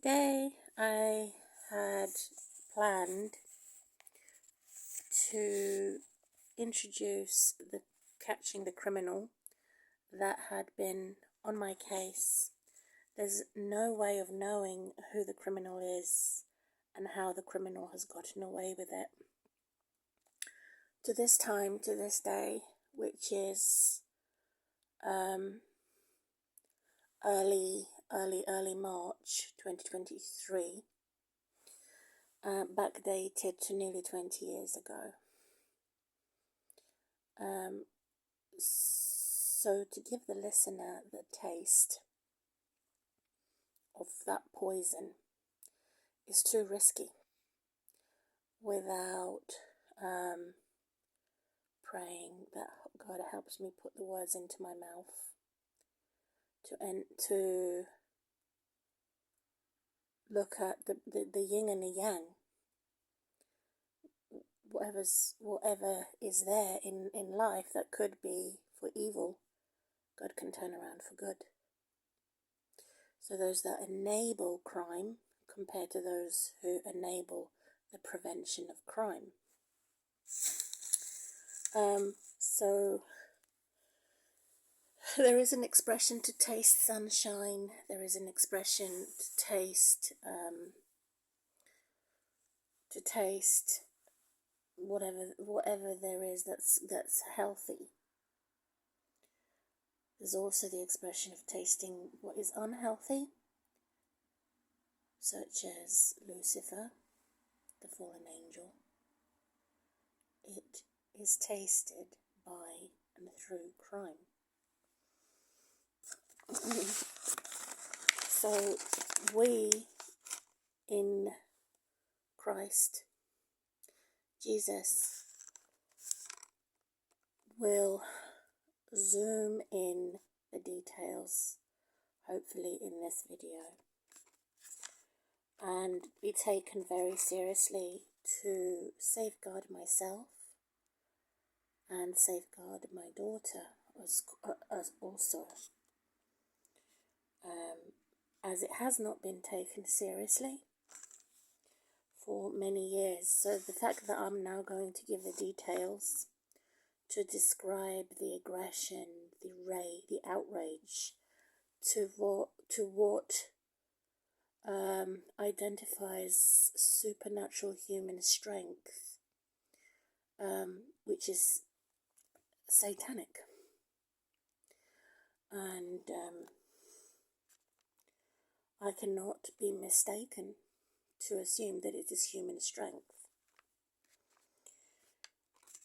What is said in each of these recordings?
Today I had planned to introduce the catching the criminal that had been on my case. There's no way of knowing who the criminal is and how the criminal has gotten away with it. To this day, which is early March 2023, backdated to nearly 20 years ago. So to give the listener the taste of that poison is too risky without praying that God helps me put the words into my mouth to look at the yin and the yang. Whatever is there in life that could be for evil, God can turn around for good. So those that enable crime compared to those who enable the prevention of crime. So there is an expression to taste sunshine. There is an expression to taste whatever there is that's healthy. There's also the expression of tasting what is unhealthy, such as Lucifer, the fallen angel. It is tasted by and through crime. So we in Christ, Jesus, will zoom in the details, hopefully in this video, and be taken very seriously to safeguard myself and safeguard my daughter as also, as it has not been taken seriously for many years. So the fact that I'm now going to give the details to describe the aggression, the outrage, to what identifies supernatural human strength, which is satanic, and I cannot be mistaken to assume that it is human strength.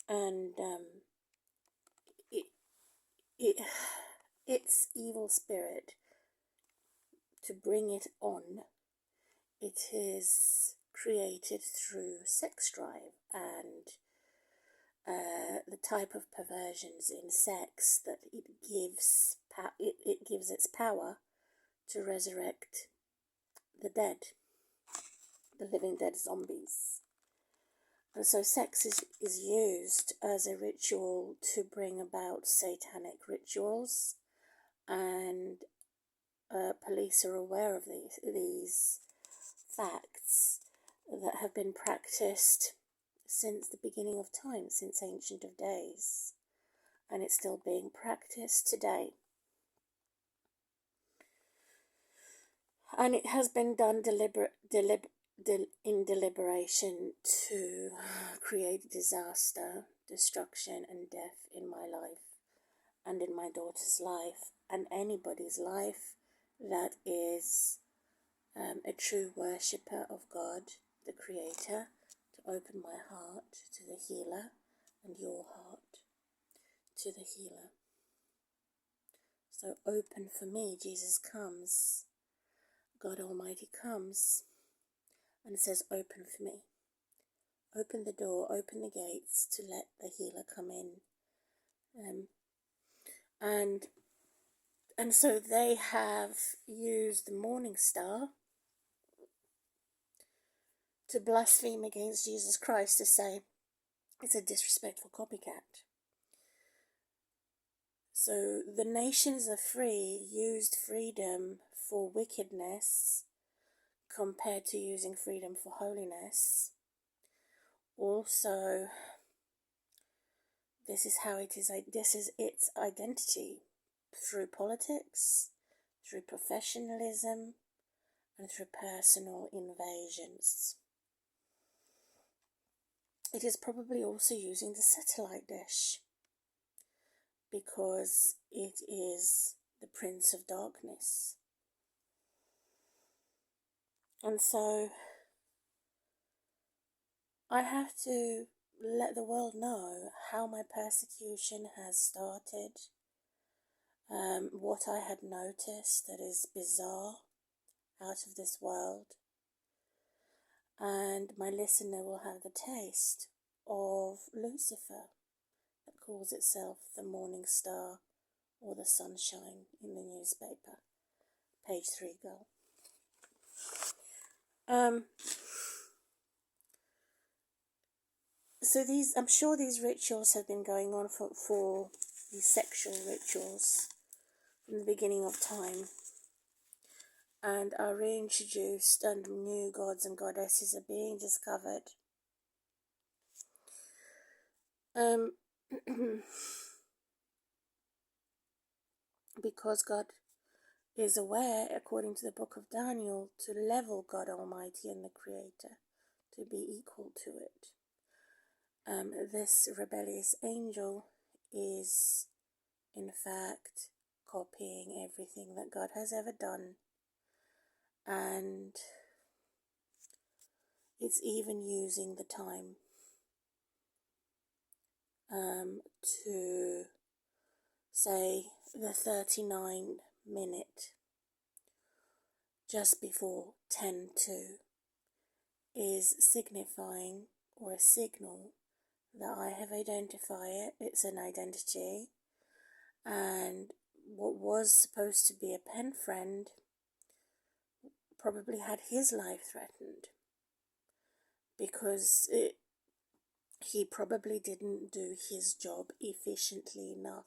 And its evil spirit, to bring it on, it is created through sex drive and the type of perversions in sex that it gives its power to resurrect the dead, the living dead zombies. And so sex is used as a ritual to bring about satanic rituals, and police are aware of these facts that have been practiced since the beginning of time, since ancient of days, and it's still being practiced today. And it has been done in deliberation to create disaster, destruction, and death in my life and in my daughter's life and anybody's life that is a true worshipper of God, the Creator, to open my heart to the healer and your heart to the healer. So open for me. Jesus comes. God Almighty comes and says, open for me. Open the door, open the gates to let the healer come in. And so they have used the morning star to blaspheme against Jesus Christ, to say it's a disrespectful copycat. So the nations are free, used freedom for wickedness, compared to using freedom for holiness. Also, this is its identity, through politics, through professionalism, and through personal invasions. It is probably also using the satellite dish, because it is the Prince of Darkness. And so I have to let the world know how my persecution has started, what I had noticed that is bizarre, out of this world, and my listener will have the taste of Lucifer, that calls itself the morning star or the sunshine in the newspaper. Page 3, girl. So I'm sure these rituals have been going on for these sexual rituals from the beginning of time, and are reintroduced, and new gods and goddesses are being discovered. Because God is aware, according to the book of Daniel, to level God Almighty and the Creator, to be equal to it. This rebellious angel is, in fact, copying everything that God has ever done, and it's even using the time to say the 39-minute just before 10:02 is signifying, or a signal, that I have identified it. It's an identity, and what was supposed to be a pen friend probably had his life threatened, because he probably didn't do his job efficiently enough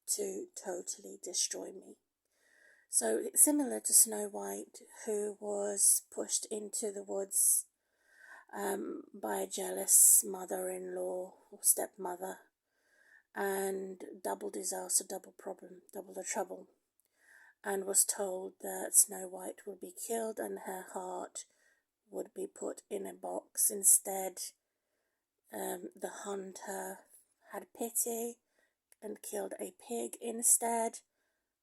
to totally destroy me. So it's similar to Snow White, who was pushed into the woods by a jealous mother-in-law or stepmother, and double disaster, double problem, double the trouble, and was told that Snow White would be killed and her heart would be put in a box. Instead, the hunter had pity and killed a pig instead,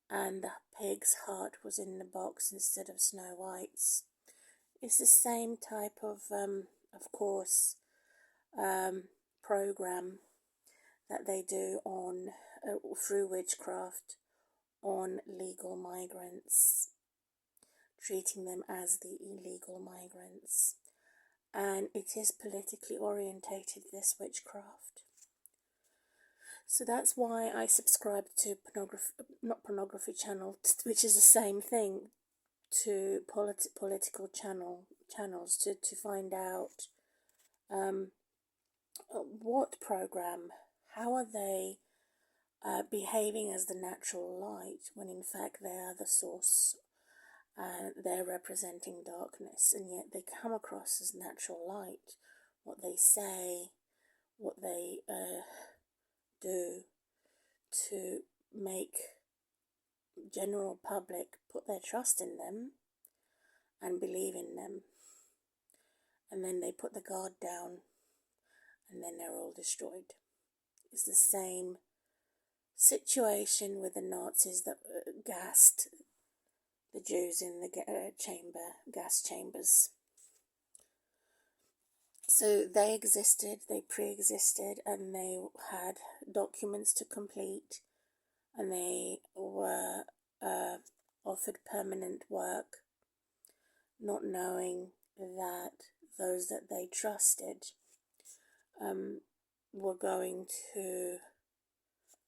and the pig's heart was in the box instead of Snow White's. It's the same type of course, program that they do on through witchcraft on legal migrants, treating them as the illegal migrants. And it is politically orientated, this witchcraft. So that's why I subscribe to pornography channel, which is the same thing, to political channels to find out what program, how are they behaving as the natural light, when in fact they are the source. They're representing darkness, and yet they come across as natural light. What they say, what they do to make general public put their trust in them and believe in them, and then they put the guard down, and then they're all destroyed. It's the same situation with the Nazis that gassed the Jews in the gas chambers. So they existed, they pre-existed, and they had documents to complete, and they were offered permanent work, not knowing that those that they trusted were going to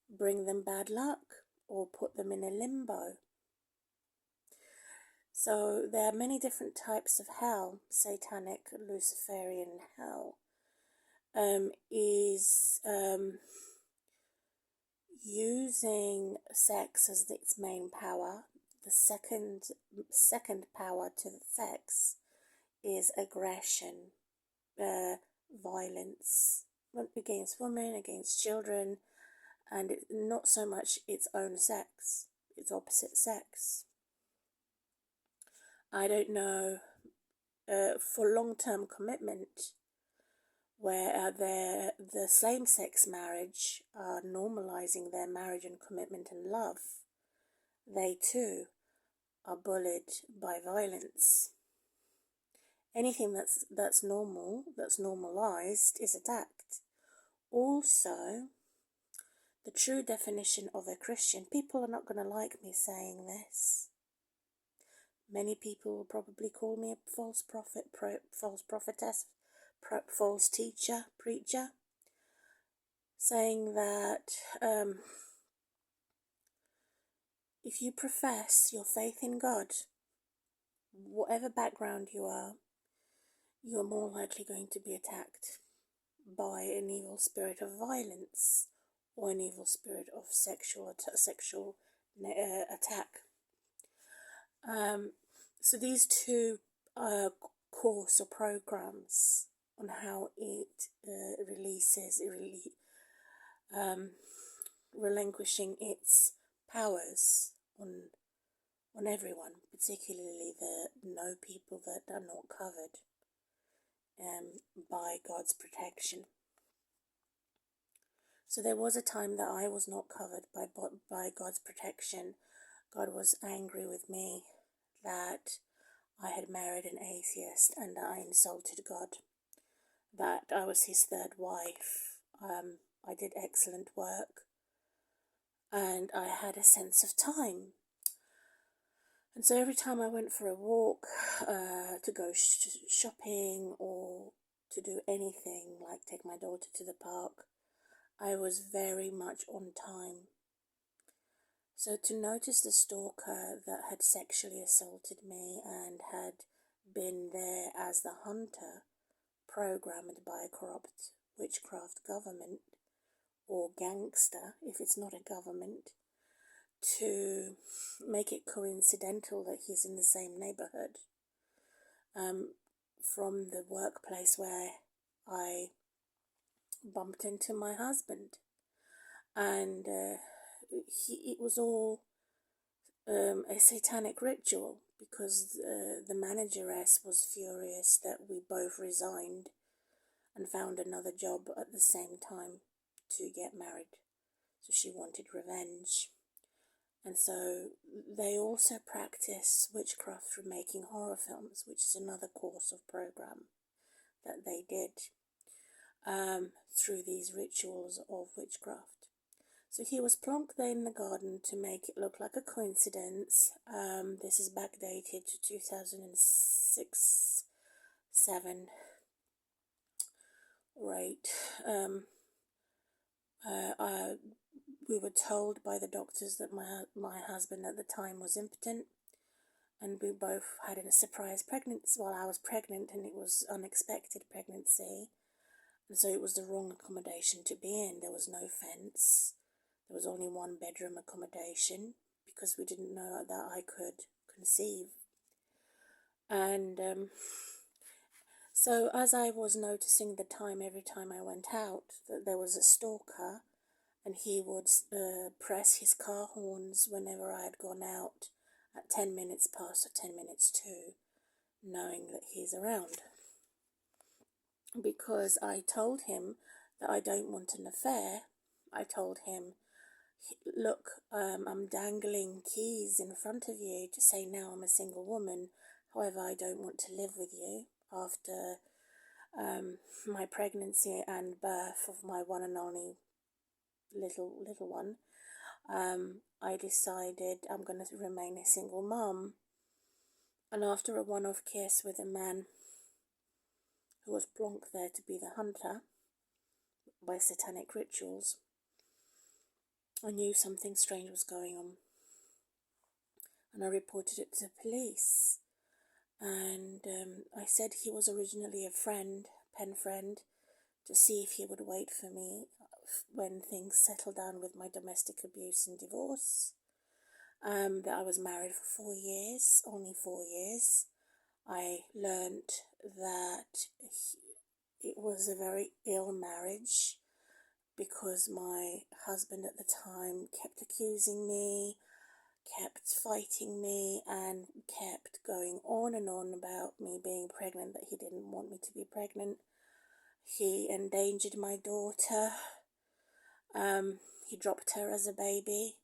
bring them bad luck or put them in a limbo. So there are many different types of hell. Satanic, Luciferian hell is using sex as its main power. the second power to sex is aggression, violence against women, against children, and not so much its own sex, its opposite sex. I don't know, for long-term commitment, where the same-sex marriage are normalizing their marriage and commitment and love, they too are bullied by violence. Anything that's normal, that's normalized, is attacked. Also, the true definition of a Christian, people are not going to like me saying this. Many people will probably call me a false prophet, false prophetess, false teacher, preacher, saying that if you profess your faith in God, whatever background you are more likely going to be attacked by an evil spirit of violence or an evil spirit of sexual attack. So these two course or programs on how it relinquishing its powers on everyone, particularly the people that are not covered by God's protection. So there was a time that I was not covered by God's protection. God was angry with me that I had married an atheist and that I insulted God, that I was his third wife. I did excellent work and I had a sense of time. And so every time I went for a walk, to go shopping or to do anything, like take my daughter to the park, I was very much on time. So to notice the stalker that had sexually assaulted me and had been there as the hunter, programmed by a corrupt witchcraft government or gangster, if it's not a government, to make it coincidental that he's in the same neighborhood, from the workplace where I bumped into my husband, and it was all a satanic ritual, because the manageress was furious that we both resigned and found another job at the same time to get married, so she wanted revenge. And so they also practice witchcraft through making horror films, which is another course of program that they did through these rituals of witchcraft. So he was plonked there in the garden to make it look like a coincidence. This is backdated to 2006, 7, or 8. We were told by the doctors that my husband at the time was impotent, and we both had a surprise pregnancy. Well, I was pregnant, and it was unexpected pregnancy, and so it was the wrong accommodation to be in. There was no fence. There was only one bedroom accommodation because we didn't know that I could conceive. And so as I was noticing the time every time I went out, that there was a stalker, and he would press his car horns whenever I had gone out at 10 minutes past or 10 minutes to, knowing that he's around. Because I told him that I don't want an affair. I told him, look, I'm dangling keys in front of you to say now I'm a single woman. However, I don't want to live with you after my pregnancy and birth of my one and only little one. I decided I'm going to remain a single mom. And after a one-off kiss with a man who was plonked there to be the hunter by satanic rituals, I knew something strange was going on. And I reported it to the police. And I said he was originally a pen friend, to see if he would wait for me when things settled down with my domestic abuse and divorce. that I was married for 4 years, only 4 years. I learned that it was a very ill marriage because my husband at the time kept accusing me, kept fighting me, and kept going on and on about me being pregnant, that he didn't want me to be pregnant. He endangered my daughter. He dropped her as a baby.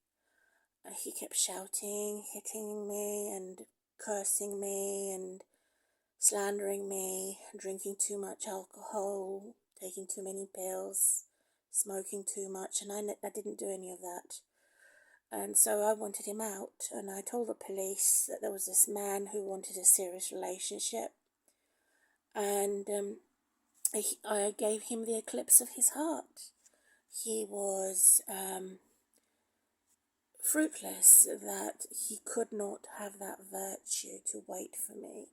He kept shouting, hitting me, and cursing me, and slandering me, drinking too much alcohol, taking too many pills, smoking too much, and I didn't do any of that. And so I wanted him out, and I told the police that there was this man who wanted a serious relationship, and I gave him the eclipse of his heart. He was fruitless, that he could not have that virtue to wait for me.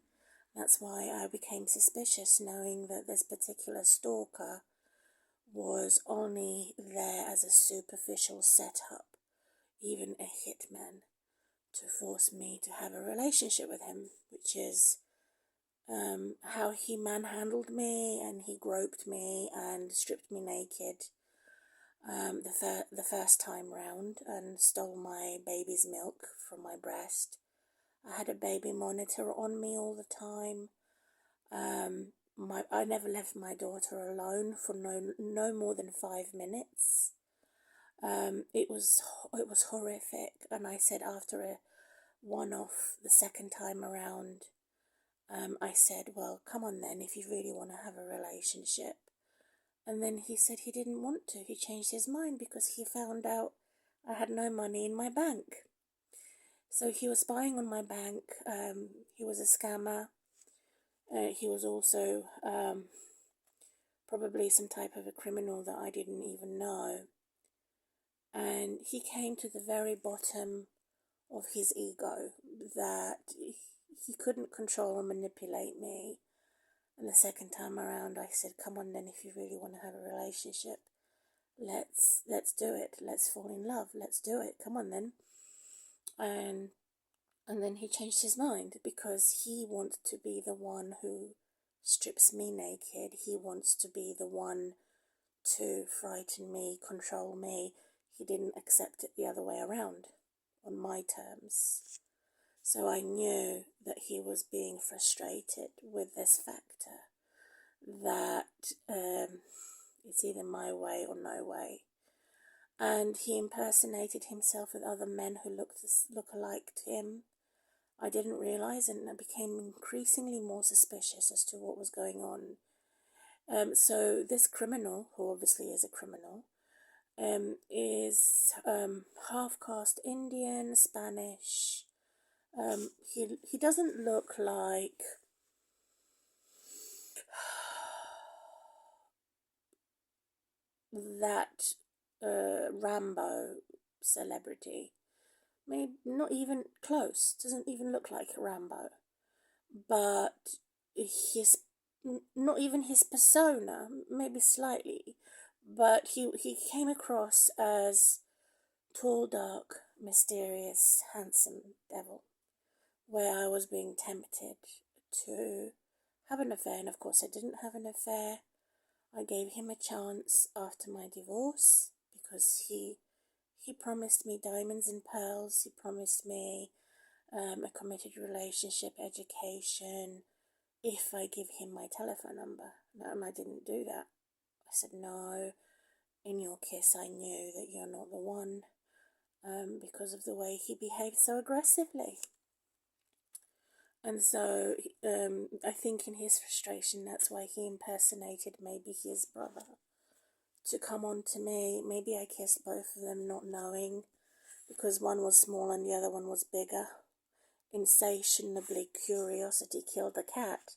That's why I became suspicious, knowing that this particular stalker was only there as a superficial setup, even a hitman, to force me to have a relationship with him, which is how he manhandled me, and he groped me and stripped me naked the first time round, and stole my baby's milk from my breast. I had a baby monitor on me all the time. I never left my daughter alone for no more than 5 minutes. It was horrific, and I said after a one-off the second time around, I said, well, come on then, if you really want to have a relationship. And then he said he didn't want to. He changed his mind because he found out I had no money in my bank. So he was spying on my bank. He was a scammer. He was also probably some type of a criminal that I didn't even know. And he came to the very bottom of his ego, that he couldn't control or manipulate me. And the second time around, I said, come on then, if you really want to have a relationship, let's do it. Let's fall in love. Let's do it. Come on then. And then he changed his mind, because he wants to be the one who strips me naked. He wants to be the one to frighten me, control me. He didn't accept it the other way around, on my terms. So I knew that he was being frustrated with this factor, that it's either my way or no way. And he impersonated himself with other men who look alike to him. I didn't realize, and I became increasingly more suspicious as to what was going on. So this criminal, who obviously is a criminal, is half-caste Indian, Spanish. He doesn't look like that Rambo celebrity. Maybe not even close. Doesn't even look like Rambo. But not even his persona, maybe slightly, but he came across as tall, dark, mysterious, handsome devil, where I was being tempted to have an affair. And of course I didn't have an affair. I gave him a chance after my divorce, because he promised me diamonds and pearls. He promised me a committed relationship, education, if I give him my telephone number. And I didn't do that. I said, no, in your kiss I knew that you're not the one, because of the way he behaved so aggressively. And so I think in his frustration, that's why he impersonated maybe his brother to come on to me. Maybe I kissed both of them not knowing, because one was small and the other one was bigger. Insatiably curiosity killed the cat.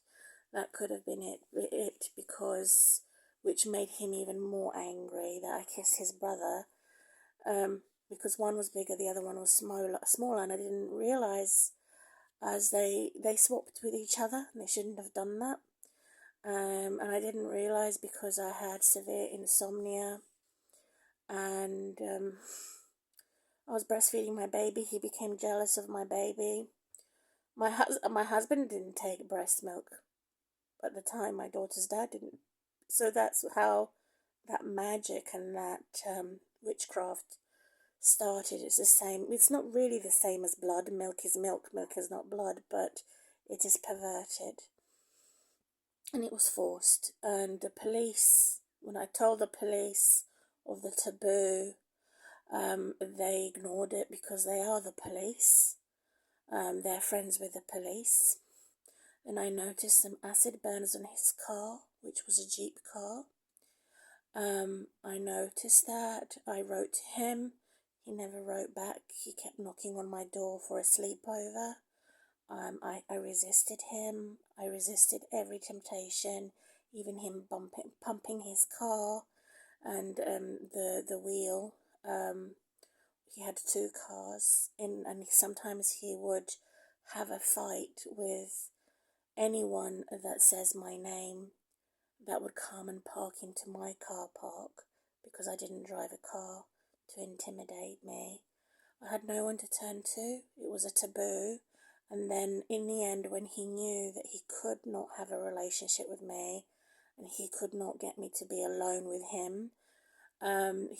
That could have been it, because which made him even more angry that I kissed his brother, because one was bigger, the other one was smaller, and I didn't realize, as they swapped with each other, and they shouldn't have done that. And I didn't realize, because I had severe insomnia, and I was breastfeeding my baby. He became jealous of my baby. My husband didn't take breast milk at the time. My daughter's dad didn't. So that's how that magic and that witchcraft started. It's the same. It's not really the same as blood. Milk is milk. Milk is not blood, but it is perverted. And it was forced. And the police, when I told the police of the taboo, they ignored it because they are the police. They're friends with the police. And I noticed some acid burns on his car, which was a Jeep car. I noticed that. I wrote to him. He never wrote back. He kept knocking on my door for a sleepover. I resisted him. I resisted every temptation, even him pumping his car and the wheel. He had 2 cars, and sometimes he would have a fight with anyone that says my name that would come and park into my car park because I didn't drive a car, to intimidate me. I had no one to turn to. It was a taboo. And then in the end, when he knew that he could not have a relationship with me and he could not get me to be alone with him,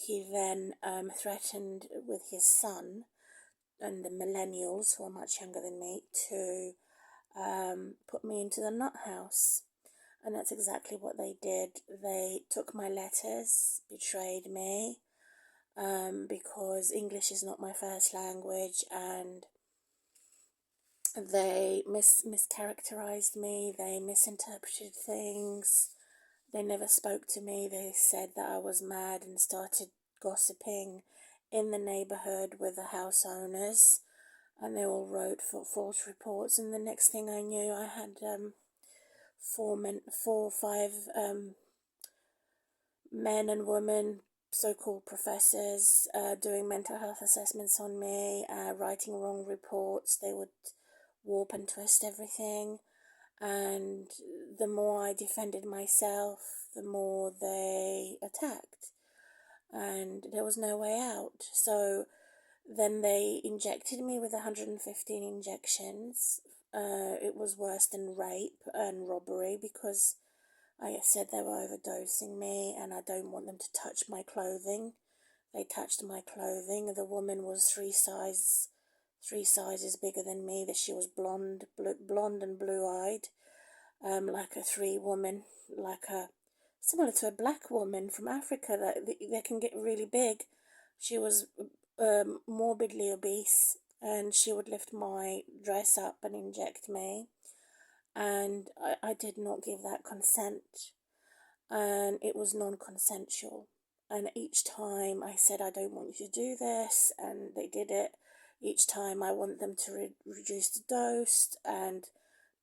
he then threatened with his son and the millennials, who are much younger than me, to put me into the nut house. And that's exactly what they did. They took my letters, betrayed me, because English is not my first language, and they mischaracterized me. They misinterpreted things. They never spoke to me. They said that I was mad and started gossiping in the neighborhood with the house owners, and they all wrote for false reports. And the next thing I knew, I had 4 or 5 men and women, so-called professors, doing mental health assessments on me, writing wrong reports. They would warp and twist everything, and the more I defended myself, the more they attacked, and there was no way out. So then they injected me with 115 injections. It was worse than rape and robbery because I said they were overdosing me, and I don't want them to touch my clothing. They touched my clothing. The woman was 3 sizes bigger than me. That she was blonde and blue-eyed, like a 3 woman, similar to a black woman from Africa. That they can get really big. She was morbidly obese, and she would lift my dress up and inject me. And I did not give that consent, and it was non-consensual. And each time I said, I don't want you to do this, and they did it. Each time I want them to reduce the dose and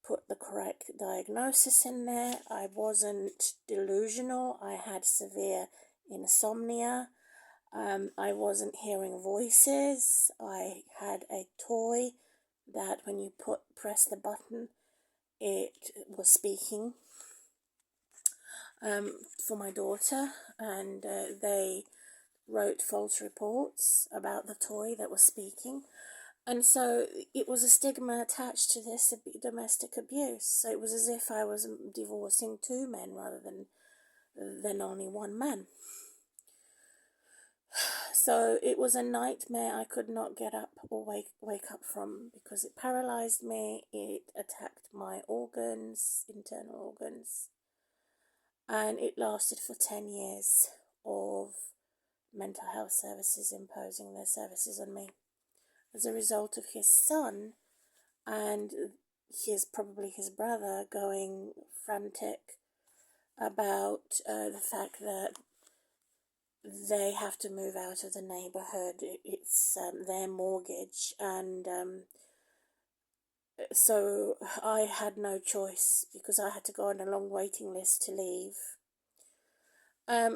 put the correct diagnosis in there. I wasn't delusional. I had severe insomnia. I wasn't hearing voices. I had a toy that when you press the button, it was speaking for my daughter, and they wrote false reports about the toy that was speaking. And so it was a stigma attached to this domestic abuse. So it was as if I was divorcing 2 men rather than only 1 man. So it was a nightmare I could not get up or wake up from, because it paralyzed me. It attacked my organs, internal organs, and it lasted for 10 years of mental health services imposing their services on me. As a result of his son and probably his brother going frantic about the fact that they have to move out of the neighborhood. It's their mortgage, and so I had no choice because I had to go on a long waiting list to leave.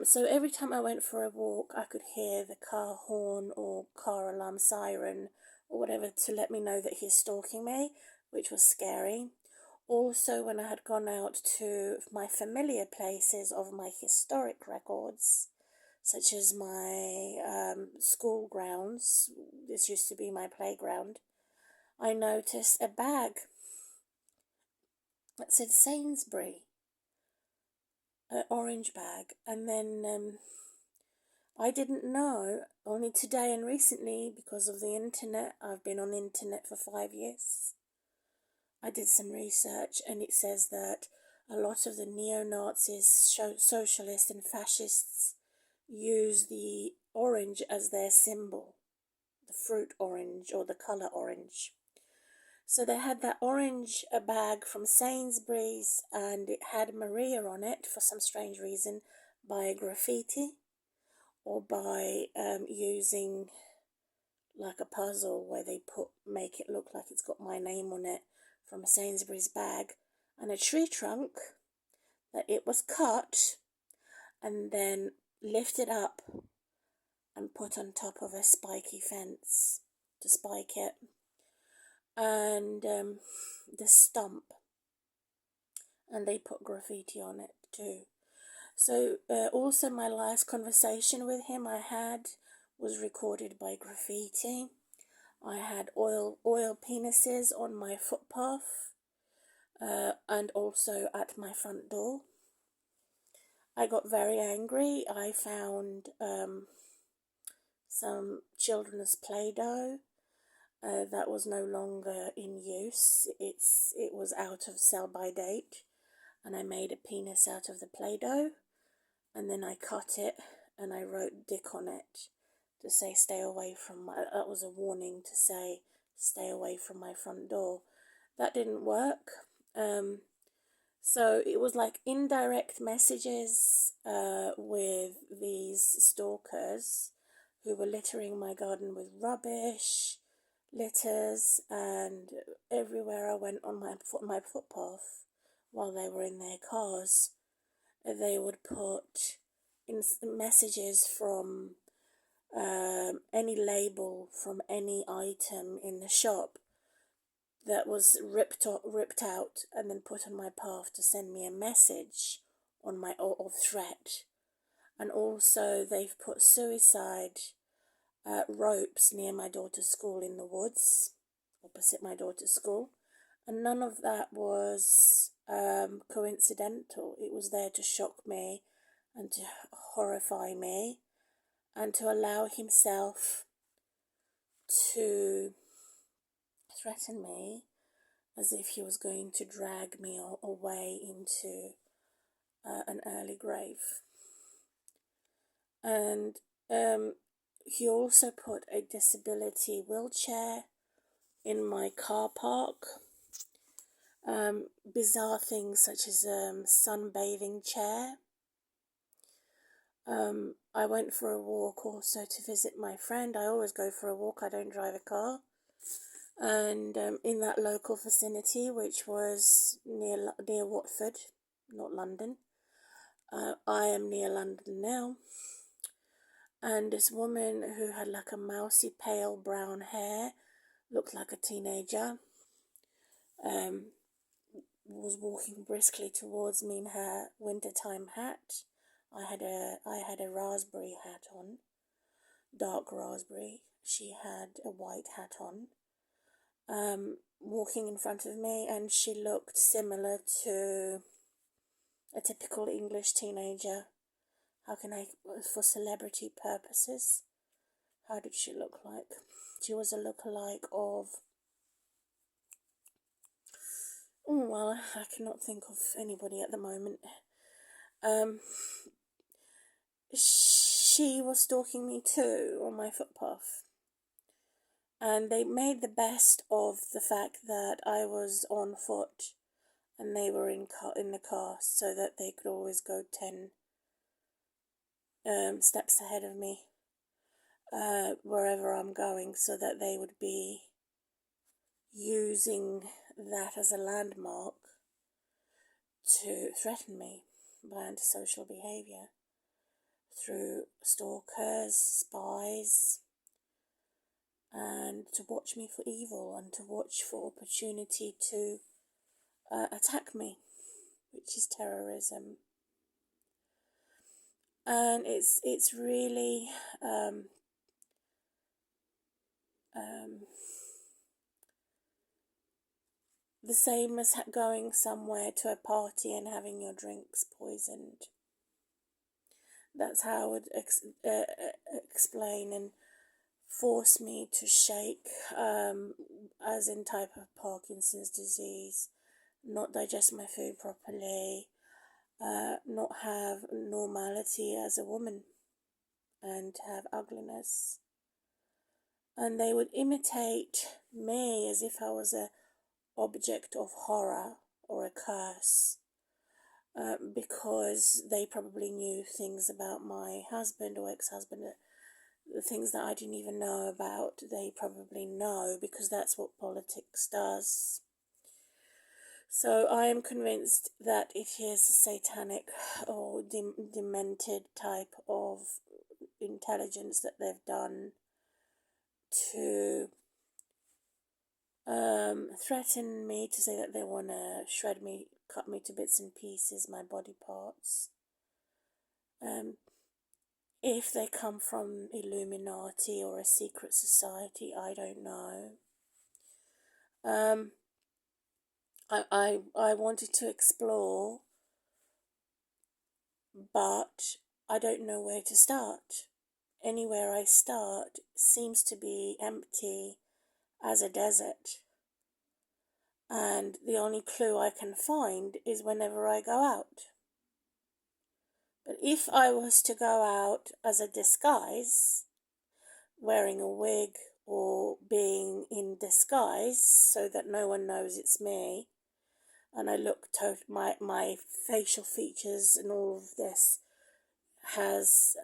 So every time I went for a walk, I could hear the car horn or car alarm siren or whatever to let me know that he's stalking me, which was scary. Also, when I had gone out to my familiar places of my historic records, such as my school grounds. This used to be my playground. I noticed a bag that said Sainsbury, an orange bag, and then I didn't know, only today and recently, because of the internet. I've been on the internet for 5 years. I did some research, and it says that a lot of the neo-Nazis, socialists and fascists use the orange as their symbol, the fruit orange or the colour orange. So they had that orange bag from Sainsbury's, and it had Maria on it for some strange reason, by graffiti or by using like a puzzle where they make it look like it's got my name on it, from a Sainsbury's bag, and a tree trunk that it was cut and then lifted up and put on top of a spiky fence to spike it, and the stump, and they put graffiti on it too. So also my last conversation with him I had was recorded by graffiti. I had oil penises on my footpath, and also at my front door. I got very angry. I found some children's Play-Doh that was no longer in use. It was out of sell-by date, and I made a penis out of the Play-Doh, and then I cut it and I wrote dick on it to say stay away from my, that was a warning to say stay away from my front door. That didn't work. So it was like indirect messages with these stalkers who were littering my garden with rubbish, litters, and everywhere I went on my footpath while they were in their cars, they would put in messages from any label from any item in the shop that was ripped out and then put on my path to send me a message on my or threat. And also they've put suicide ropes near my daughter's school in the woods, opposite my daughter's school, and none of that was coincidental. It was there to shock me and to horrify me and to allow himself to threaten me as if he was going to drag me away into an early grave. And he also put a disability wheelchair in my car park. Bizarre things such as sunbathing chair. I went for a walk also to visit my friend. I always go for a walk, I don't drive a car. And in that local vicinity, which was near Watford, not London. I am near London now. And this woman who had like a mousy pale brown hair, looked like a teenager, was walking briskly towards me in her wintertime hat. I had a raspberry hat on, dark raspberry. She had a white hat on, walking in front of me, and she looked similar to a typical English teenager. How can I, for celebrity purposes, how did she look like? She was a lookalike of, well, I cannot think of anybody at the moment. She was stalking me too on my footpath. And they made the best of the fact that I was on foot and they were in the car, so that they could always go 10 steps ahead of me wherever I'm going, so that they would be using that as a landmark to threaten me by antisocial behaviour through stalkers, spies, and to watch me for evil and to watch for opportunity to attack me, which is terrorism. and it's really the same as going somewhere to a party and having your drinks poisoned. That's how I would explain and force me to shake, as in type of Parkinson's disease, not digest my food properly, not have normality as a woman, and have ugliness. And they would imitate me as if I was a object of horror or a curse, because they probably knew things about my husband or ex-husband, the things that I didn't even know about. They probably know, because that's what politics does. So I am convinced that it is a satanic or demented type of intelligence that they've done to threaten me, to say that they want to shred me, cut me to bits and pieces, my body parts. If they come from Illuminati or a secret society, I don't know. I wanted to explore, but I don't know where to start. Anywhere I start seems to be empty as a desert. And the only clue I can find is whenever I go out. But if I was to go out as a disguise, wearing a wig or being in disguise so that no one knows it's me, and I look my facial features and all of this has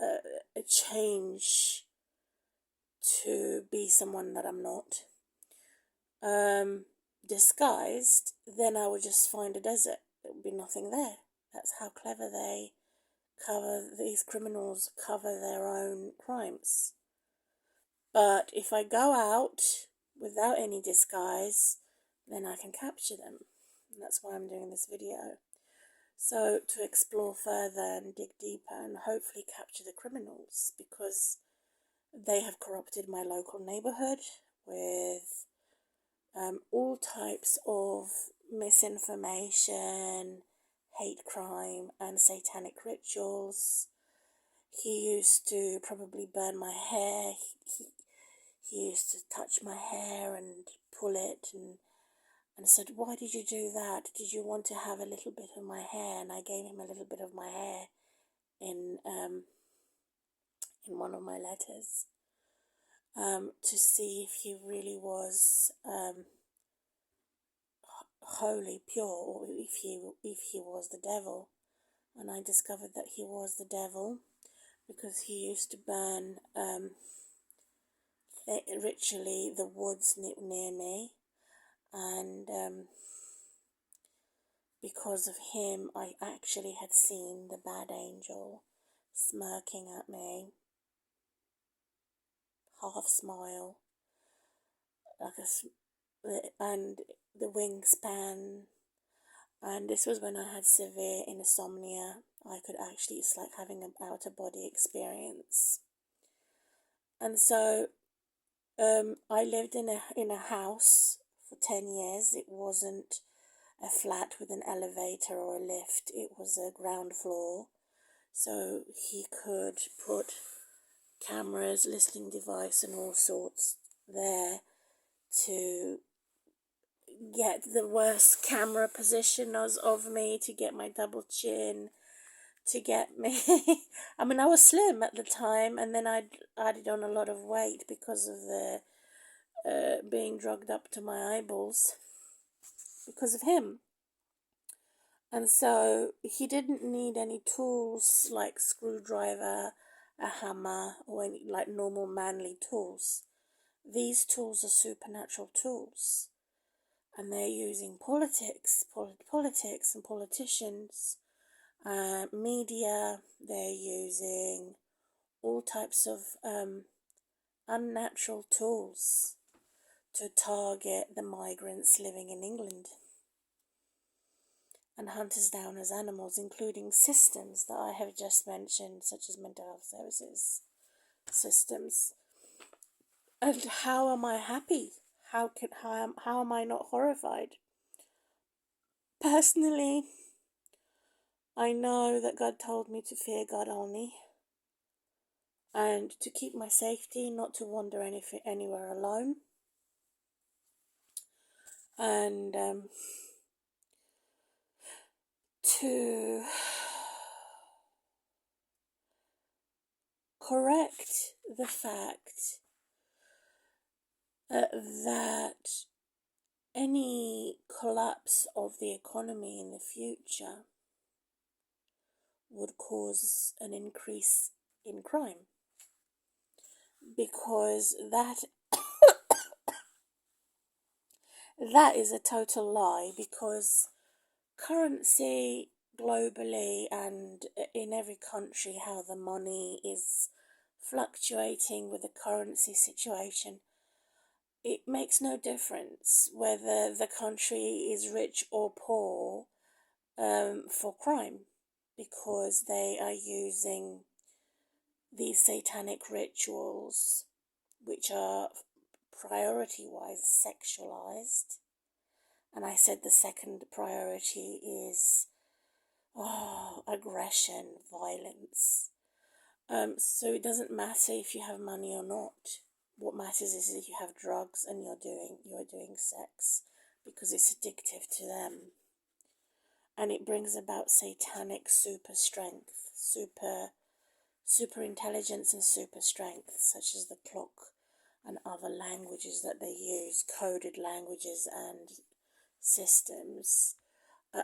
a change to be someone that I'm not, disguised, then I would just find a desert. There would be nothing there. That's how clever these criminals cover their own crimes. But if I go out without any disguise, then I can capture them. And that's why I'm doing this video. So to explore further and dig deeper and hopefully capture the criminals, because they have corrupted my local neighborhood with all types of misinformation, hate crime, and satanic rituals. He used to probably burn my hair. He used to touch my hair and pull it and said, "Why did you do that? Did you want to have a little bit of my hair?" And I gave him a little bit of my hair in one of my letters, to see if he really was holy, pure, or if he was the devil. And I discovered that he was the devil, because he used to burn ritually the woods near me, and because of him I actually had seen the bad angel smirking at me, half smile, and the wingspan. And this was when I had severe insomnia. I could actually, it's like having an out-of-body experience. And so I lived in a house for 10 years. It wasn't a flat with an elevator or a lift. It was a ground floor. So he could put cameras, listening device, and all sorts there to get the worst camera position of me, to get my double chin, to get me. I mean, I was slim at the time, and then I'd added on a lot of weight because of the being drugged up to my eyeballs because of him. And so he didn't need any tools like screwdriver, a hammer, or any like normal manly tools. These tools are supernatural tools, and they're using politics and politicians, media. They're using all types of unnatural tools to target the migrants living in England. and hunt us down as animals, including systems that I have just mentioned, such as mental health services systems. And how am I happy? How am I not horrified? Personally, I know that God told me to fear God only, and to keep my safety, not to wander anywhere alone, and to correct the fact that any collapse of the economy in the future would cause an increase in crime, because that is a total lie, because currency globally and in every country, how the money is fluctuating with the currency situation, it makes no difference whether the country is rich or poor for crime, because they are using these satanic rituals, which are priority-wise sexualized. And I said the second priority is aggression, violence. So it doesn't matter if you have money or not. What matters is if you have drugs and you're doing sex, because it's addictive to them. And it brings about satanic super strength, super intelligence and super strength, such as the clock and other languages that they use, coded languages and systems,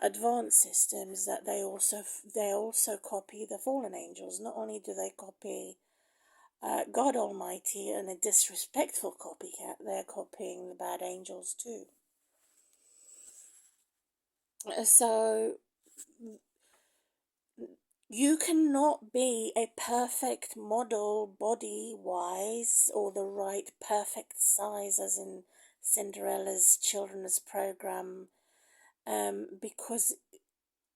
advanced systems that they also copy the fallen angels. Not only do they copy God Almighty and a disrespectful copycat, they're copying the bad angels too. So you cannot be a perfect model body-wise, or the right perfect size, as in Cinderella's children's program, because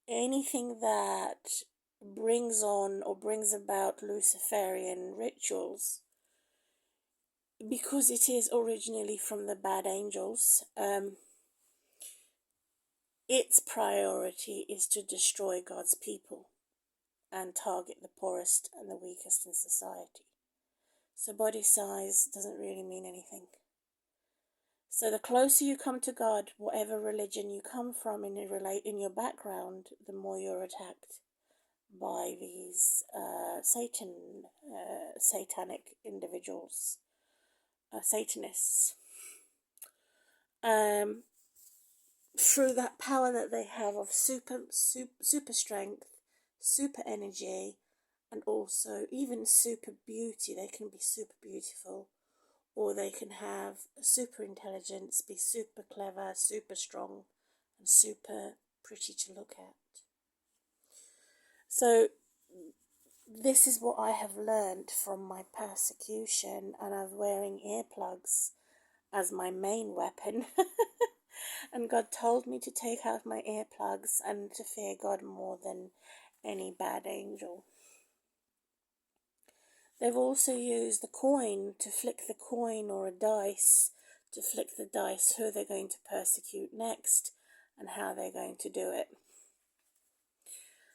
anything that brings on or brings about Luciferian rituals, because it is originally from the bad angels, its priority is to destroy God's people and target the poorest and the weakest in society. So body size doesn't really mean anything. So the closer you come to God, whatever religion you come from in your background, the more you're attacked by these satanic individuals, Satanists. Through that power that they have of super strength, super energy, and also even super beauty. They can be super beautiful, or they can have super intelligence, be super clever, super strong, and super pretty to look at. So this is what I have learned from my persecution, and I'm wearing earplugs as my main weapon. And God told me to take out my earplugs and to fear God more than any bad angel. They've also used the coin to flick the coin, or a dice to flick the dice, who they're going to persecute next and how they're going to do it.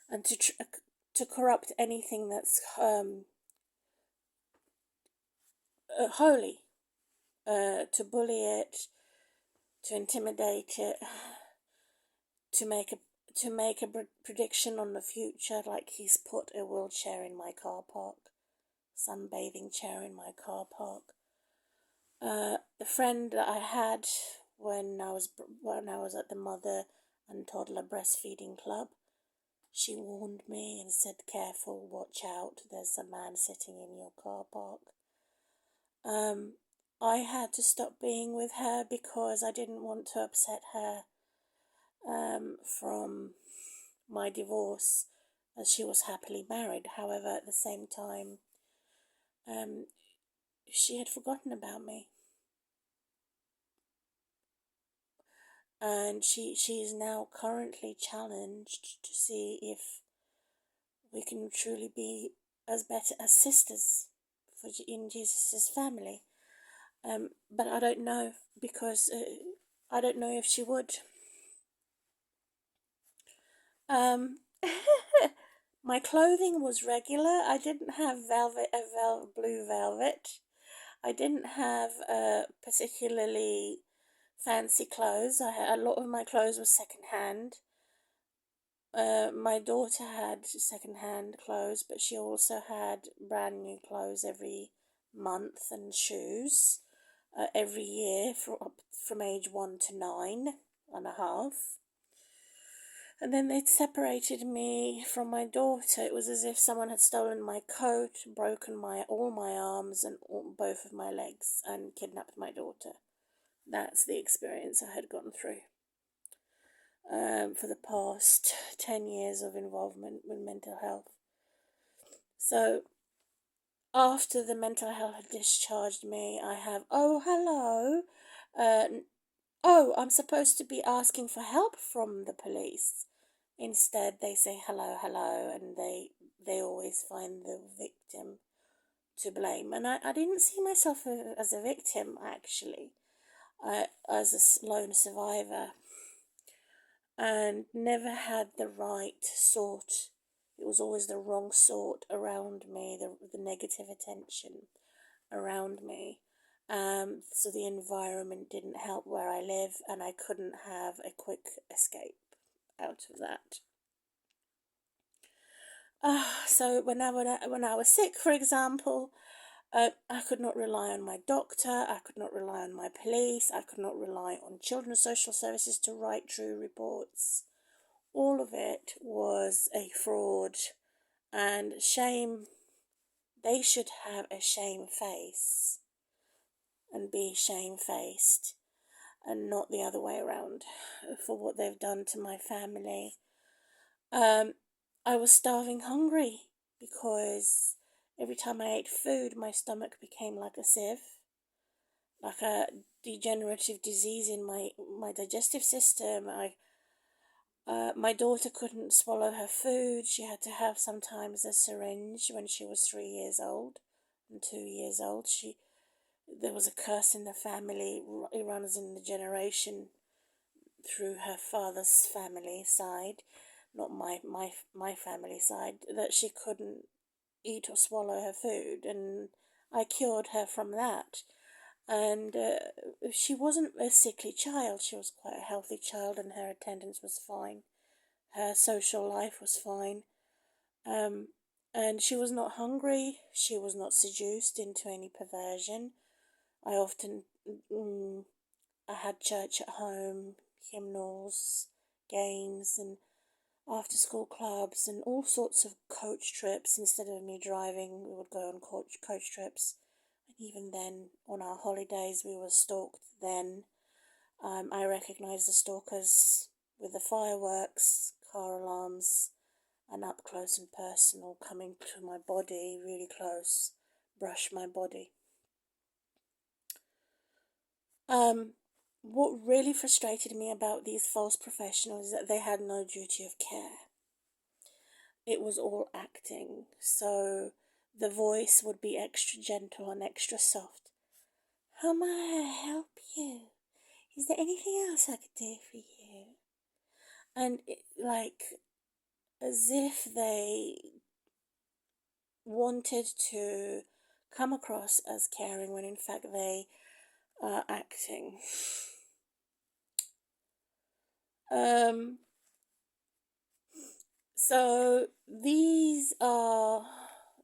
And to corrupt anything that's holy, to bully it, to intimidate it, to make a prediction on the future, like he's put a wheelchair in my car park, sunbathing chair in my car park. The friend that I had when I was at the mother and toddler breastfeeding club, she warned me and said, "Careful, watch out, there's a man sitting in your car park." I had to stop being with her because I didn't want to upset her from my divorce, as she was happily married. However, at the same time, she had forgotten about me. and she is now currently challenged to see if we can truly be as better as sisters in Jesus' family. But I don't know, because I don't know if she would. My clothing was regular. I didn't have blue velvet. I didn't have particularly fancy clothes. A lot of my clothes were second-hand. My daughter had second-hand clothes, but she also had brand new clothes every month, and shoes every year from age 1 to 9.5. And then they'd separated me from my daughter. It was as if someone had stolen my coat, broken all my arms and both of my legs, and kidnapped my daughter. That's the experience I had gone through for the past 10 years of involvement with mental health. So after the mental health had discharged me, I have, oh, hello. I'm supposed to be asking for help from the police. Instead, they say hello, hello, and they always find the victim to blame. And I didn't see myself as a victim, actually, as a lone survivor, and never had the right sort. It was always the wrong sort around me, the negative attention around me. So the environment didn't help where I live, and I couldn't have a quick escape out of that. So when I was sick, for example, I could not rely on my doctor, I could not rely on my police, I could not rely on children's social services to write true reports. All of it was a fraud, and shame. They should have a shame face and be shamefaced, and not the other way around, for what they've done to my family. I was starving hungry, because every time I ate food, my stomach became like a sieve, like a degenerative disease in my digestive system. My daughter couldn't swallow her food. She had to have sometimes a syringe when she was 3 years old and 2 years old. There was a curse in the family. It runs in the generation through her father's family side, not my family side, that she couldn't eat or swallow her food, and I cured her from that. And she wasn't a sickly child. She was quite a healthy child, and her attendance was fine. Her social life was fine. And she was not hungry. She was not seduced into any perversion. I often, I had church at home, hymnals, games, and after-school clubs, and all sorts of coach trips. Instead of me driving, we would go on coach trips. And even then, on our holidays, we were stalked then. I recognised the stalkers with the fireworks, car alarms, and up close and personal, coming to my body really close, brush my body. What really frustrated me about these false professionals is that they had no duty of care. It was all acting, so the voice would be extra gentle and extra soft. How may I help you? Is there anything else I could do for you? And as if they wanted to come across as caring when in fact they are acting. So these are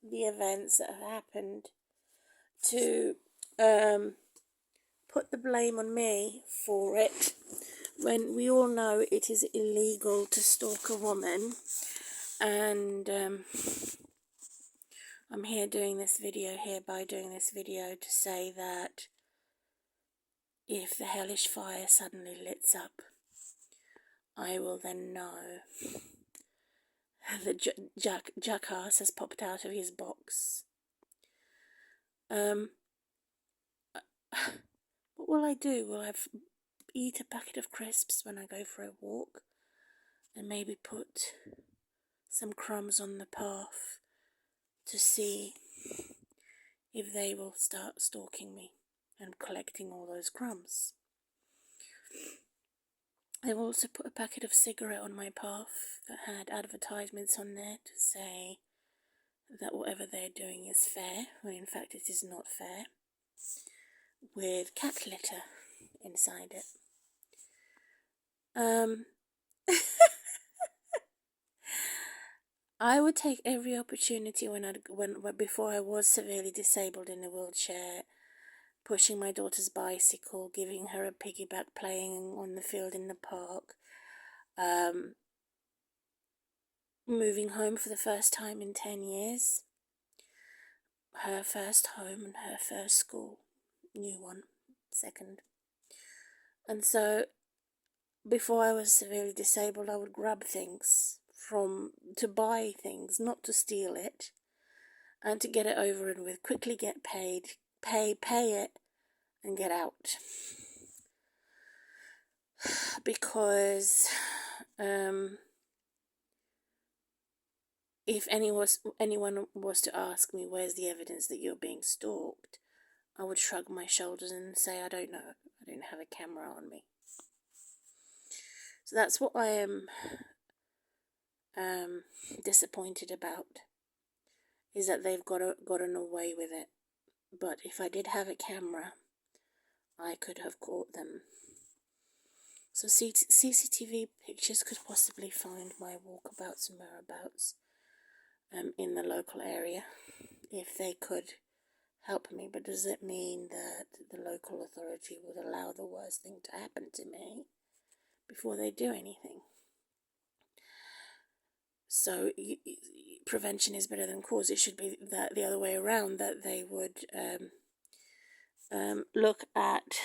the events that have happened to put the blame on me for it, when we all know it is illegal to stalk a woman. And I'm hereby doing this video to say that if the hellish fire suddenly lights up, I will then know that Jackass has popped out of his box. What will I do? Will I eat a packet of crisps when I go for a walk, and maybe put some crumbs on the path to see if they will start stalking me and collecting all those crumbs. I've also put a packet of cigarette on my path that had advertisements on there to say that whatever they're doing is fair, when in fact it is not fair, with cat litter inside it. I would take every opportunity before I was severely disabled in a wheelchair, pushing my daughter's bicycle, giving her a piggyback, playing on the field in the park, moving home for the first time in 10 years, her first home and her first school, new one, second. And so before I was severely disabled, I would grab things to buy things, not to steal it, and to get it over and with, quickly get paid, pay it, and get out. Because if anyone was to ask me, where's the evidence that you're being stalked, I would shrug my shoulders and say, I don't know. I don't have a camera on me. So that's what I am disappointed about, is that they've gotten away with it. But if I did have a camera, I could have caught them. So CCTV pictures could possibly find my walkabouts and whereabouts in the local area, if they could help me. But does it mean that the local authority would allow the worst thing to happen to me before they do anything? So prevention is better than cause. It should be that the other way around, that they would look at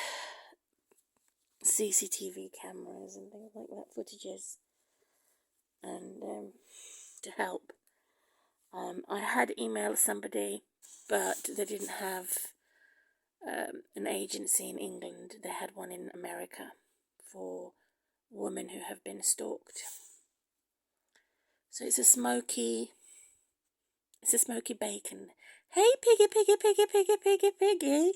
CCTV cameras and things like that, footages, and to help. I had emailed somebody, but they didn't have an agency in England. They had one in America for women who have been stalked. So it's a smoky bacon. Hey, piggy, piggy, piggy, piggy, piggy, piggy.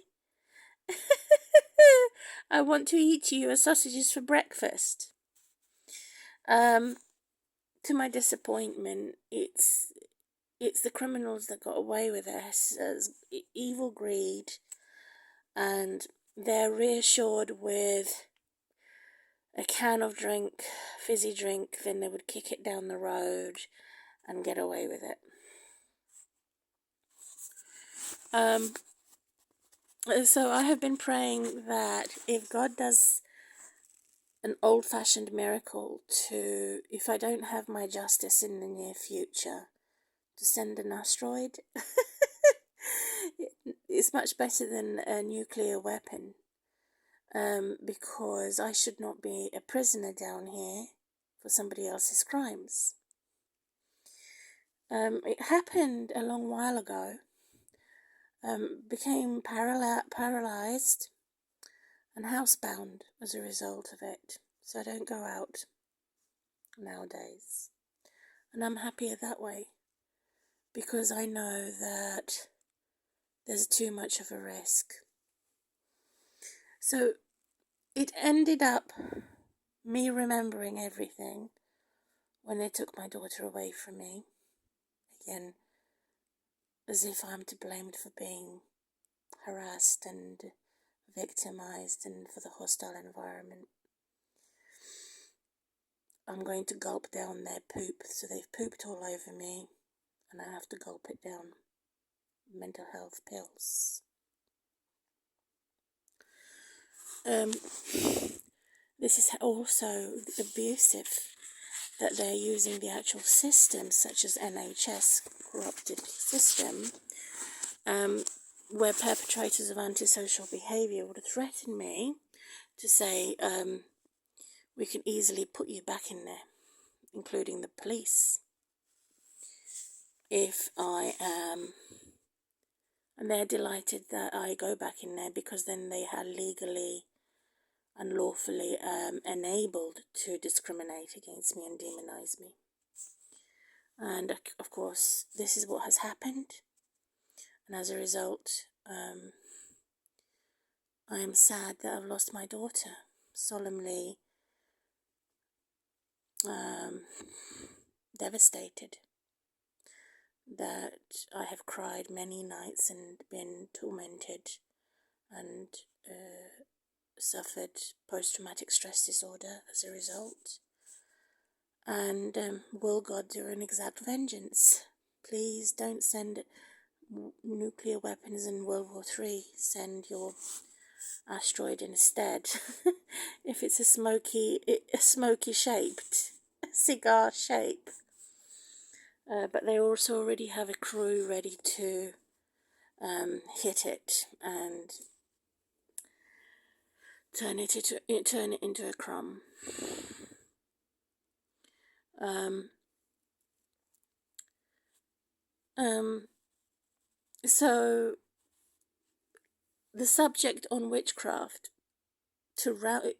I want to eat your sausages for breakfast. To my disappointment, it's the criminals that got away with this as evil greed, and they're reassured with a can of drink, fizzy drink, then they would kick it down the road and get away with it. So I have been praying that if God does an old-fashioned miracle if I don't have my justice in the near future, to send an asteroid. It's much better than a nuclear weapon, because I should not be a prisoner down here for somebody else's crimes. It happened a long while ago. Became paralyzed and housebound as a result of it. So I don't go out nowadays. And I'm happier that way, because I know that there's too much of a risk. So it ended up me remembering everything when they took my daughter away from me. Again, as if I'm to blame for being harassed and victimized and for the hostile environment. I'm going to gulp down their poop. So they've pooped all over me, and I have to gulp it down. Mental health pills. This is also abusive, that they're using the actual system, such as NHS, corrupted system, where perpetrators of antisocial behaviour would threaten me to say, we can easily put you back in there, including the police, if I am. And they're delighted that I go back in there, because then they are legally lawfully enabled to discriminate against me and demonize me. And of course, this is what has happened. And as a result, I am sad that I've lost my daughter. Solemnly devastated that I have cried many nights and been tormented and suffered post-traumatic stress disorder as a result. And will God do an exact vengeance? Please don't send nuclear weapons in World War III. Send your asteroid instead. If it's a smoky shaped, cigar shape. But they also already have a crew ready to hit it and turn it into a crumb. So the subject on witchcraft,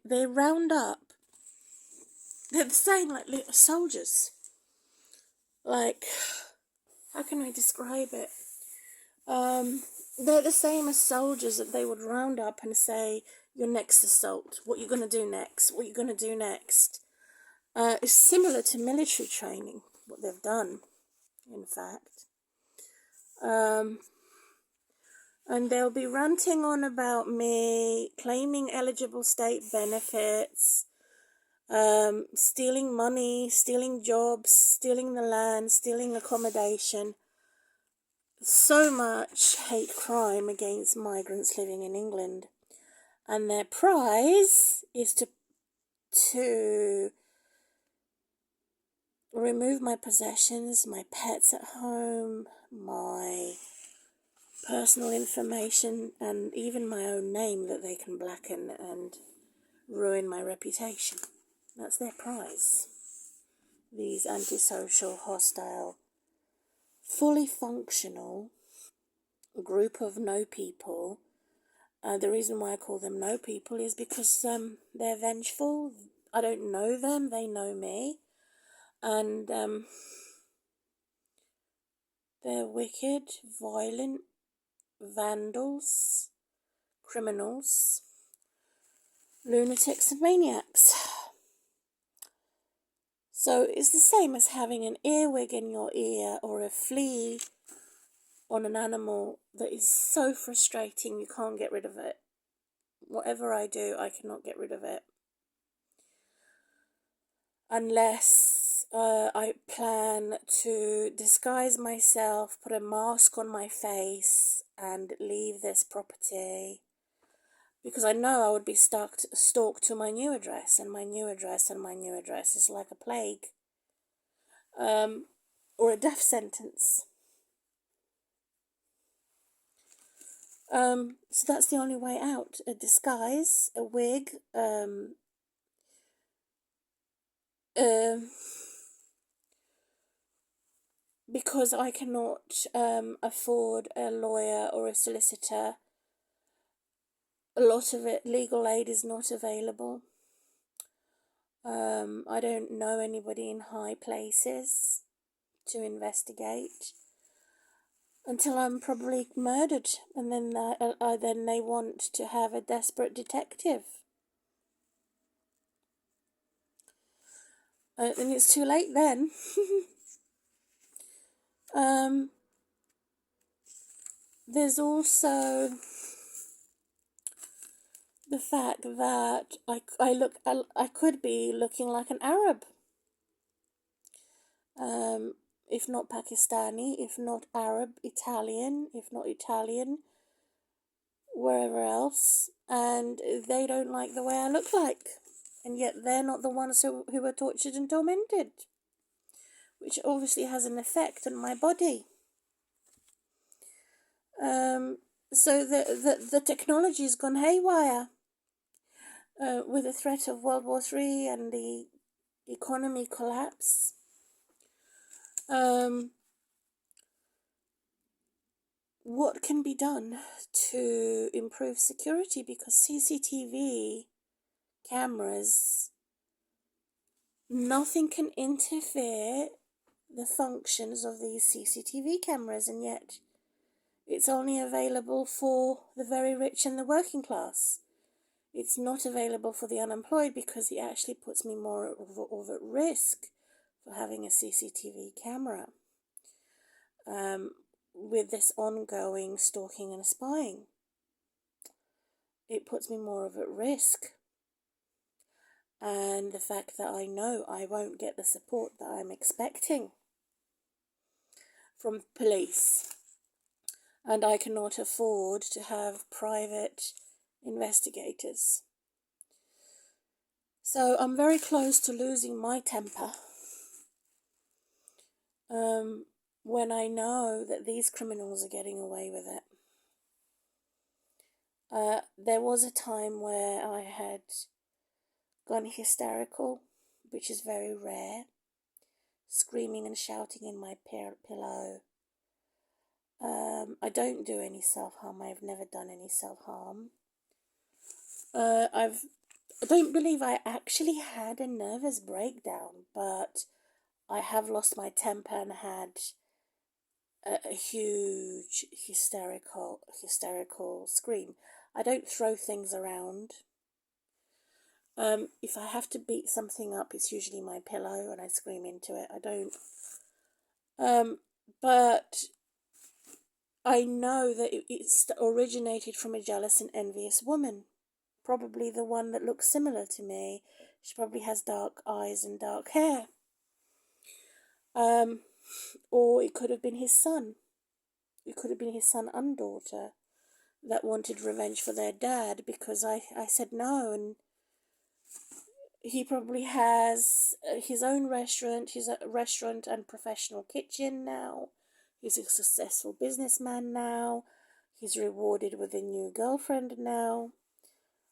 they round up. They're the same like little soldiers. Like, how can I describe it? They're the same as soldiers that they would round up and say, your next assault, what you're going to do next, what you're going to do next. It's similar to military training, what they've done, in fact. And they'll be ranting on about me, claiming eligible state benefits, stealing money, stealing jobs, stealing the land, stealing accommodation. So much hate crime against migrants living in England. And their prize is to remove my possessions, my pets at home, my personal information, and even my own name that they can blacken and ruin my reputation. That's their prize. These antisocial, hostile, fully functional group of no people. The reason why I call them no people is because they're vengeful. I don't know them, they know me. And they're wicked, violent, vandals, criminals, lunatics and maniacs. So it's the same as having an earwig in your ear or a flea on an animal that is so frustrating you can't get rid of it. Whatever I do, I cannot get rid of it. Unless I plan to disguise myself, put a mask on my face and leave this property. Because I know I would be stalked to my new address, and my new address and my new address is like a plague. Or a death sentence. So that's the only way out. A disguise, a wig, because I cannot afford a lawyer or a solicitor. A lot of it, legal aid is not available. I don't know anybody in high places to investigate until I'm probably murdered, and then they want to have a desperate detective. And it's too late then. There's also the fact that I could be looking like an Arab. If not Pakistani, if not Arab, Italian, if not Italian, wherever else. And they don't like the way I look like. And yet they're not the ones who are tortured and tormented. Which obviously has an effect on my body. So the technology has gone haywire. With the threat of World War III and the economy collapse. What can be done to improve security? Because CCTV cameras, nothing can interfere the functions of these CCTV cameras, and yet it's only available for the very rich and the working class. It's not available for the unemployed because it actually puts me more at risk for having a CCTV camera with this ongoing stalking and spying. It puts me more at risk. And the fact that I know I won't get the support that I'm expecting from police, and I cannot afford to have private investigators. So I'm very close to losing my temper when I know that these criminals are getting away with it. There was a time where I had gone hysterical, which is very rare, screaming and shouting in my pillow. I don't do any self-harm. I've never done any self-harm. I don't believe I actually had a nervous breakdown, but I have lost my temper and had a huge hysterical scream. I don't throw things around. If I have to beat something up, it's usually my pillow and I scream into it. I don't. But I know that it's originated from a jealous and envious woman. Probably the one that looks similar to me. She probably has dark eyes and dark hair. Or it could have been his son. It could have been his son and daughter that wanted revenge for their dad because I said no, and he probably has his own restaurant, and professional kitchen now. He's a successful businessman now. He's rewarded with a new girlfriend now.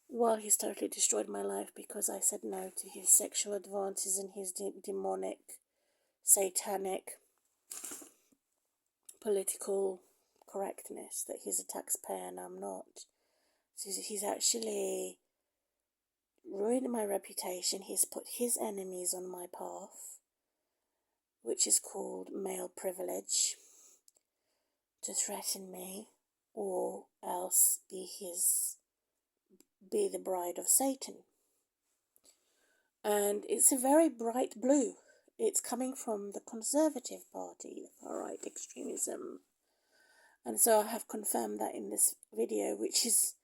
Well, he's totally destroyed my life because I said no to his sexual advances and his demonic, satanic, political correctness, that he's a taxpayer and I'm not. So he's actually ruined my reputation. He's put his enemies on my path, which is called male privilege, to threaten me or else be the bride of Satan. And it's a very bright blue. It's coming from the Conservative Party, the far-right extremism. And so I have confirmed that in this video, which is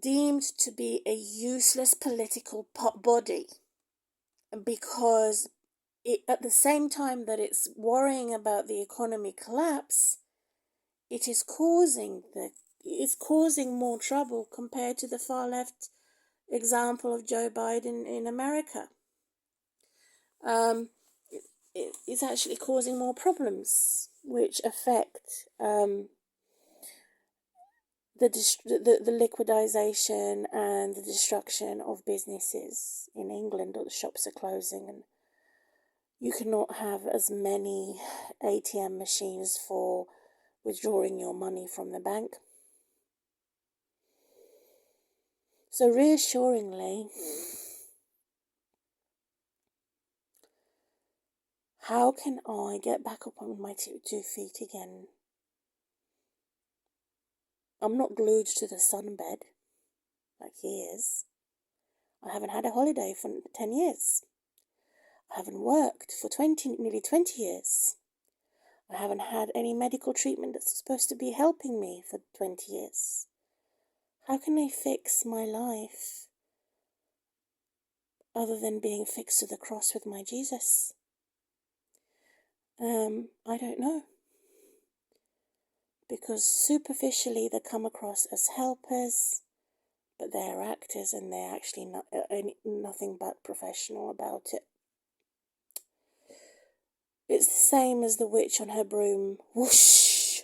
deemed to be a useless political body, because at the same time that it's worrying about the economy collapse, it is causing more trouble compared to the far left example of Joe Biden in America. It's actually causing more problems, which affect the liquidation and the destruction of businesses in England. All the shops are closing, and you cannot have as many ATM machines for withdrawing your money from the bank. So reassuringly, how can I get back up on my 2 feet again? I'm not glued to the sunbed like he is. I haven't had a holiday for 10 years. I haven't worked for nearly 20 years. I haven't had any medical treatment that's supposed to be helping me for 20 years. How can I fix my life other than being fixed to the cross with my Jesus? I don't know. Because superficially they come across as helpers, but they're actors and they're actually nothing but professional about it. It's the same as the witch on her broom. Whoosh!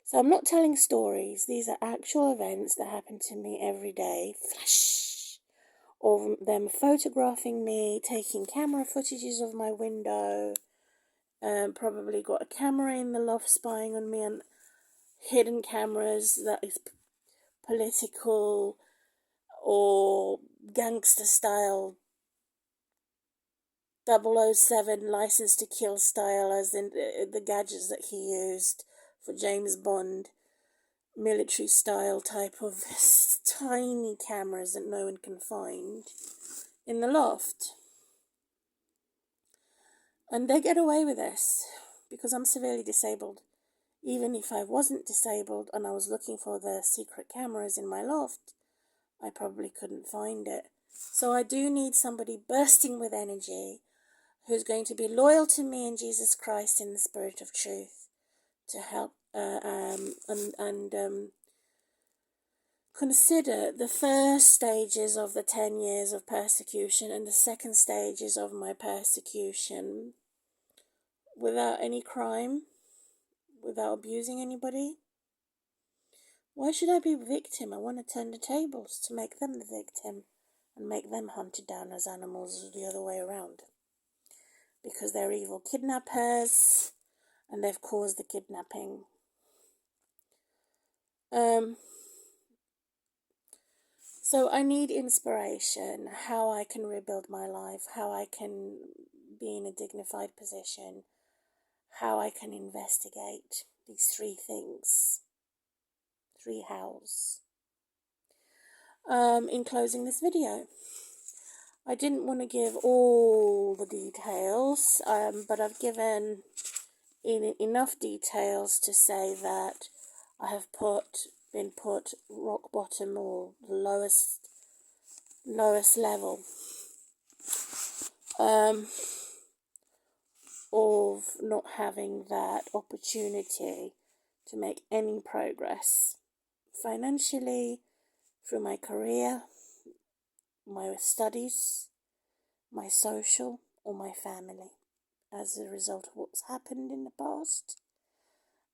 So I'm not telling stories. These are actual events that happen to me every day. Flash! Or them photographing me, taking camera footages of my window. Probably got a camera in the loft spying on me, and hidden cameras that is political or gangster style 007 License to Kill style, as in the gadgets that he used for James Bond, military style type of tiny cameras that no one can find in the loft. And they get away with this because I'm severely disabled. Even if I wasn't disabled and I was looking for the secret cameras in my loft, I probably couldn't find it. So I do need somebody bursting with energy who's going to be loyal to me and Jesus Christ in the spirit of truth to help consider the first stages of the 10 years of persecution and the second stages of my persecution without any crime, without abusing anybody. Why should I be a victim? I want to turn the tables to make them the victim and make them hunted down as animals the other way around. Because they're evil kidnappers and they've caused the kidnapping. So I need inspiration, how I can rebuild my life, how I can be in a dignified position, how I can investigate these three things. Three hows. In closing this video, I didn't want to give all the details, but I've given enough details to say that I have been put rock bottom or the lowest level of not having that opportunity to make any progress financially, through my career, my studies, my social, or my family, as a result of what's happened in the past,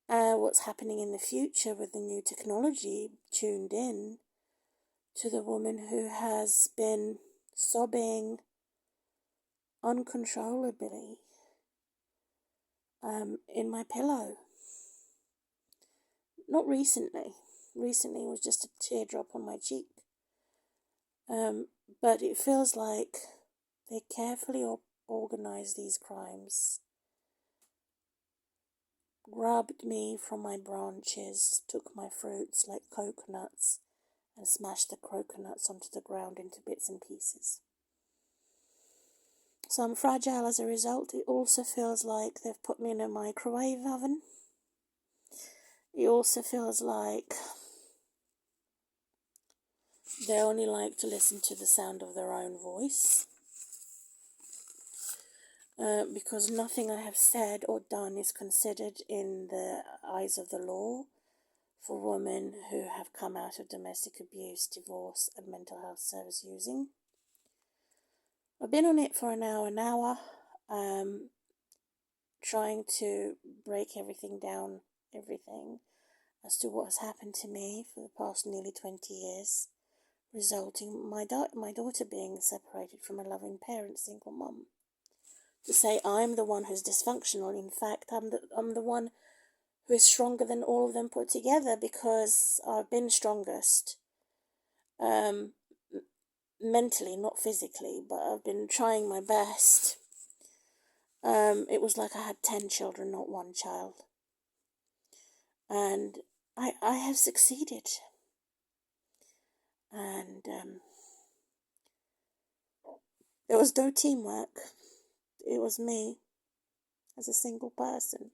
what's happening in the future with the new technology tuned in to the woman who has been sobbing uncontrollably in my pillow. Not recently. Recently it was just a teardrop on my cheek. But it feels like they carefully organized these crimes, grabbed me from my branches, took my fruits like coconuts, and smashed the coconuts onto the ground into bits and pieces. So I'm fragile as a result. It also feels like they've put me in a microwave oven. It also feels like they only like to listen to the sound of their own voice. Because nothing I have said or done is considered in the eyes of the law for women who have come out of domestic abuse, divorce, and mental health service using. I've been on it for an hour, trying to break everything down, as to what has happened to me for the past nearly 20 years, resulting in my daughter being separated from a loving parent, single mum. To say I'm the one who's dysfunctional, in fact, I'm the one who is stronger than all of them put together, because I've been strongest. Mentally, not physically, but I've been trying my best. It was like I had 10 children, not one child. And I have succeeded. And there was no teamwork. It was me, as a single person.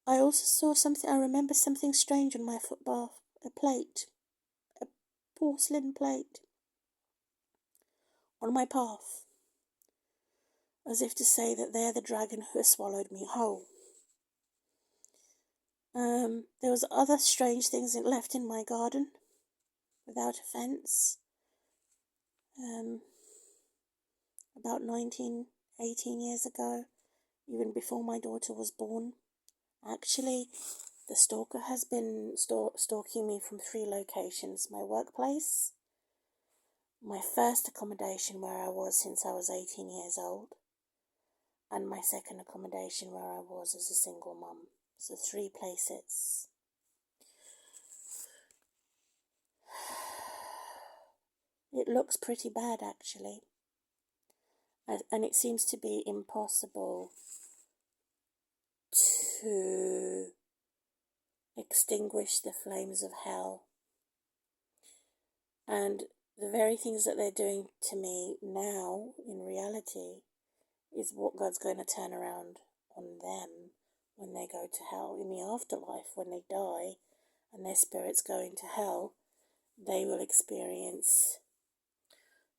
I also saw I remember something strange on my footbath, a porcelain plate, on my path, as if to say that they're the dragon who has swallowed me whole. There was other strange things left in my garden, without a fence. About 18 years ago, even before my daughter was born. Actually, the stalker has been stalking me from 3 locations: my workplace, my first accommodation where I was since I was 18 years old, and my second accommodation where I was as a single mum. So 3 places. It looks pretty bad, actually. And it seems to be impossible to extinguish the flames of hell. And the very things that they're doing to me now, in reality, is what God's going to turn around on them when they go to hell. In the afterlife, when they die and their spirits go into hell, they will experience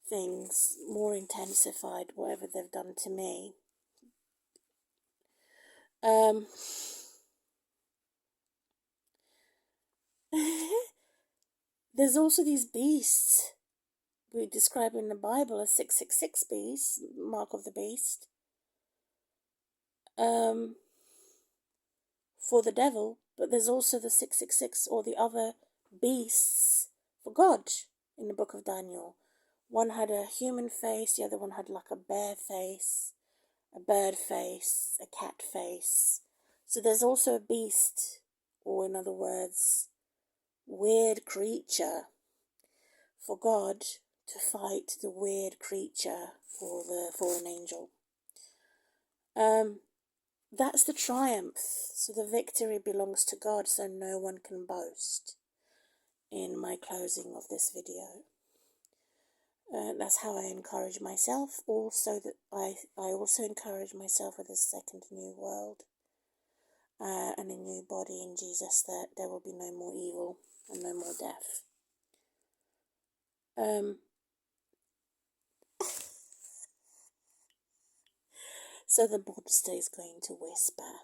things more intensified, whatever they've done to me. There's also these beasts we describe in the Bible as 666 beasts, mark of the beast, for the devil, but there's also the 666 or the other beasts for God in the book of Daniel. One had a human face, the other one had like a bear face, a bird face, a cat face. So there's also a beast, or in other words, weird creature for God to fight the weird creature for the fallen angel. That's the triumph. So the victory belongs to God, so no one can boast. In my closing of this video, that's how I encourage myself. Also, that I also encourage myself with a second new world and a new body in Jesus, that there will be no more evil and no more death. So the monster is going to whisper,